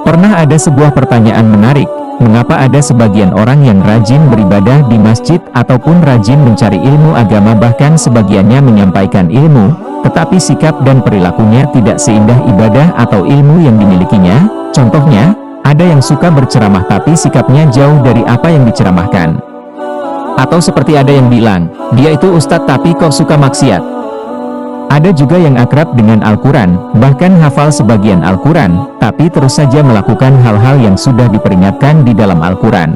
Pernah ada sebuah pertanyaan menarik, mengapa ada sebagian orang yang rajin beribadah di masjid ataupun rajin mencari ilmu agama, bahkan sebagiannya menyampaikan ilmu, tetapi sikap dan perilakunya tidak seindah ibadah atau ilmu yang dimilikinya? Contohnya, ada yang suka berceramah tapi sikapnya jauh dari apa yang diceramahkan. Atau seperti ada yang bilang, dia itu ustadz tapi kok suka maksiat. Ada juga yang akrab dengan Al-Quran, bahkan hafal sebagian Al-Quran, tapi terus saja melakukan hal-hal yang sudah diperingatkan di dalam Al-Quran.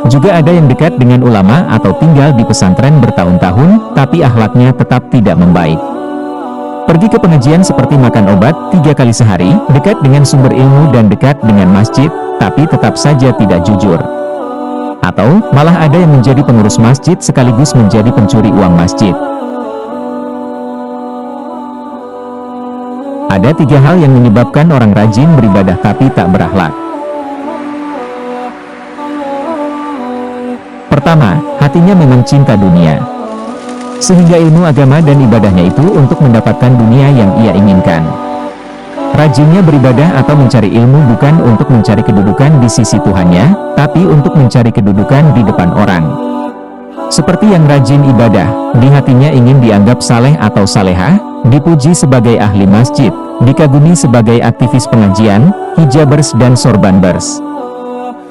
Juga ada yang dekat dengan ulama atau tinggal di pesantren bertahun-tahun, tapi akhlaknya tetap tidak membaik. Pergi ke pengajian seperti makan obat 3 kali sehari, dekat dengan sumber ilmu dan dekat dengan masjid, tapi tetap saja tidak jujur. Atau, malah ada yang menjadi pengurus masjid sekaligus menjadi pencuri uang masjid. Ada 3 hal yang menyebabkan orang rajin beribadah tapi tak berakhlak. Pertama, hatinya memang cinta dunia. Sehingga ilmu agama dan ibadahnya itu untuk mendapatkan dunia yang ia inginkan. Rajinnya beribadah atau mencari ilmu bukan untuk mencari kedudukan di sisi Tuhannya, tapi untuk mencari kedudukan di depan orang. Seperti yang rajin ibadah, di hatinya ingin dianggap saleh atau salehah, dipuji sebagai ahli masjid, dikagumi sebagai aktivis pengajian, hijabers dan sorbanbers.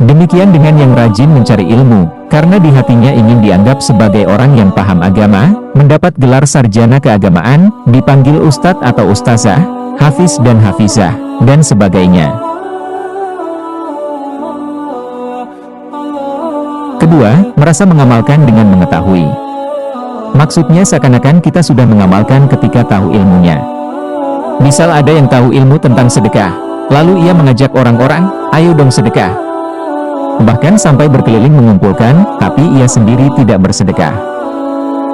Demikian dengan yang rajin mencari ilmu, karena di hatinya ingin dianggap sebagai orang yang paham agama, mendapat gelar sarjana keagamaan, dipanggil ustadz atau ustazah, hafiz dan hafizah, dan sebagainya. Kedua, merasa mengamalkan dengan mengetahui. Maksudnya seakan-akan kita sudah mengamalkan ketika tahu ilmunya. Misal ada yang tahu ilmu tentang sedekah, lalu ia mengajak orang-orang, ayo dong sedekah. Bahkan sampai berkeliling mengumpulkan, tapi ia sendiri tidak bersedekah.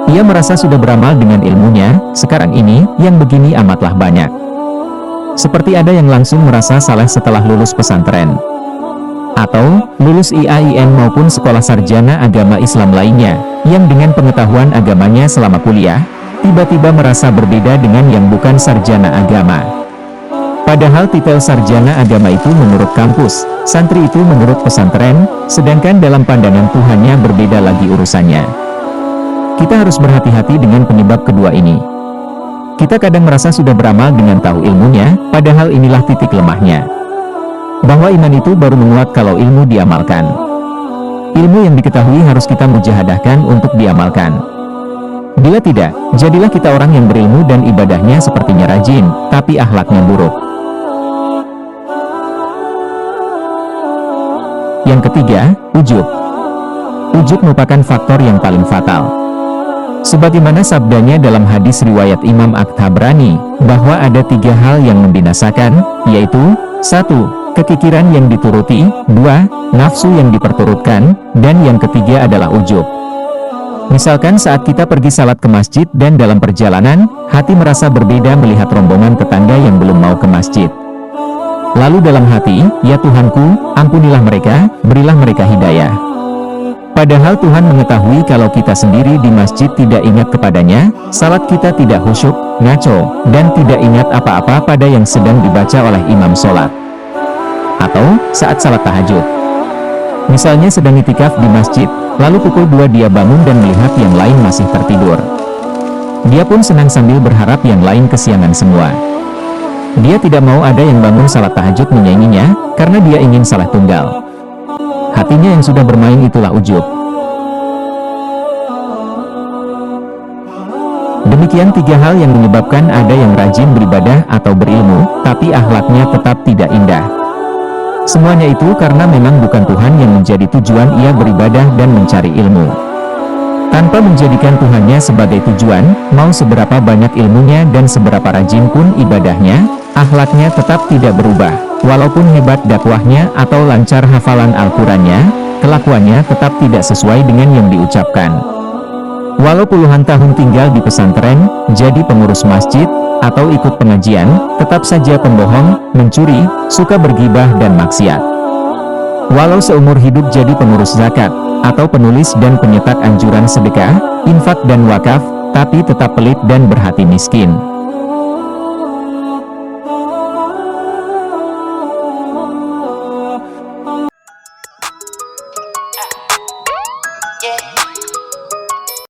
Ia merasa sudah beramal dengan ilmunya, sekarang ini, yang begini amatlah banyak. Seperti ada yang langsung merasa salah setelah lulus pesantren. Atau, lulus IAIN maupun sekolah sarjana agama Islam lainnya, yang dengan pengetahuan agamanya selama kuliah, tiba-tiba merasa berbeda dengan yang bukan sarjana agama. Padahal titel sarjana agama itu menurut kampus, santri itu menurut pesantren, sedangkan dalam pandangan Tuhannya berbeda lagi urusannya. Kita harus berhati-hati dengan penyebab kedua ini. Kita kadang merasa sudah beramal dengan tahu ilmunya, padahal inilah titik lemahnya. Bahwa iman itu baru menguat kalau ilmu diamalkan. Ilmu yang diketahui harus kita mujahadahkan untuk diamalkan. Bila tidak, jadilah kita orang yang berilmu dan ibadahnya sepertinya rajin, tapi akhlaknya buruk. Yang ketiga, ujub. Ujub merupakan faktor yang paling fatal. Sebagaimana sabdanya dalam hadis riwayat Imam At-Tabrani, bahwa ada 3 hal yang membinasakan, yaitu 1. Kekikiran yang dituruti, 2. Nafsu yang diperturutkan, dan yang ketiga adalah ujub. Misalkan saat kita pergi salat ke masjid dan dalam perjalanan, hati merasa berbeda melihat rombongan tetangga yang belum mau ke masjid. Lalu dalam hati, ya Tuhanku, ampunilah mereka, berilah mereka hidayah. Padahal Tuhan mengetahui kalau kita sendiri di masjid tidak ingat kepadanya, salat kita tidak khusyuk, ngaco, dan tidak ingat apa-apa pada yang sedang dibaca oleh imam sholat. Atau, saat salat tahajud. Misalnya sedang itikaf di masjid, lalu pukul 2 dia bangun dan melihat yang lain masih tertidur. Dia pun senang sambil berharap yang lain kesiangan semua. Dia tidak mau ada yang bangun salat tahajud menyainginya, karena dia ingin salah tunggal. Hatinya yang sudah bermain itulah ujub. Demikian 3 hal yang menyebabkan ada yang rajin beribadah atau berilmu, tapi akhlaknya tetap tidak indah. Semuanya itu karena memang bukan Tuhan yang menjadi tujuan ia beribadah dan mencari ilmu. Tanpa menjadikan Tuhannya sebagai tujuan, mau seberapa banyak ilmunya dan seberapa rajin pun ibadahnya, akhlaknya tetap tidak berubah. Walaupun hebat dakwahnya atau lancar hafalan Al-Qurannya, kelakuannya tetap tidak sesuai dengan yang diucapkan. Walau puluhan tahun tinggal di pesantren, jadi pengurus masjid, atau ikut pengajian, tetap saja pembohong, mencuri, suka bergibah dan maksiat. Walau seumur hidup jadi pengurus zakat, atau penulis dan penyetak anjuran sedekah, infak dan wakaf, tapi tetap pelit dan berhati miskin.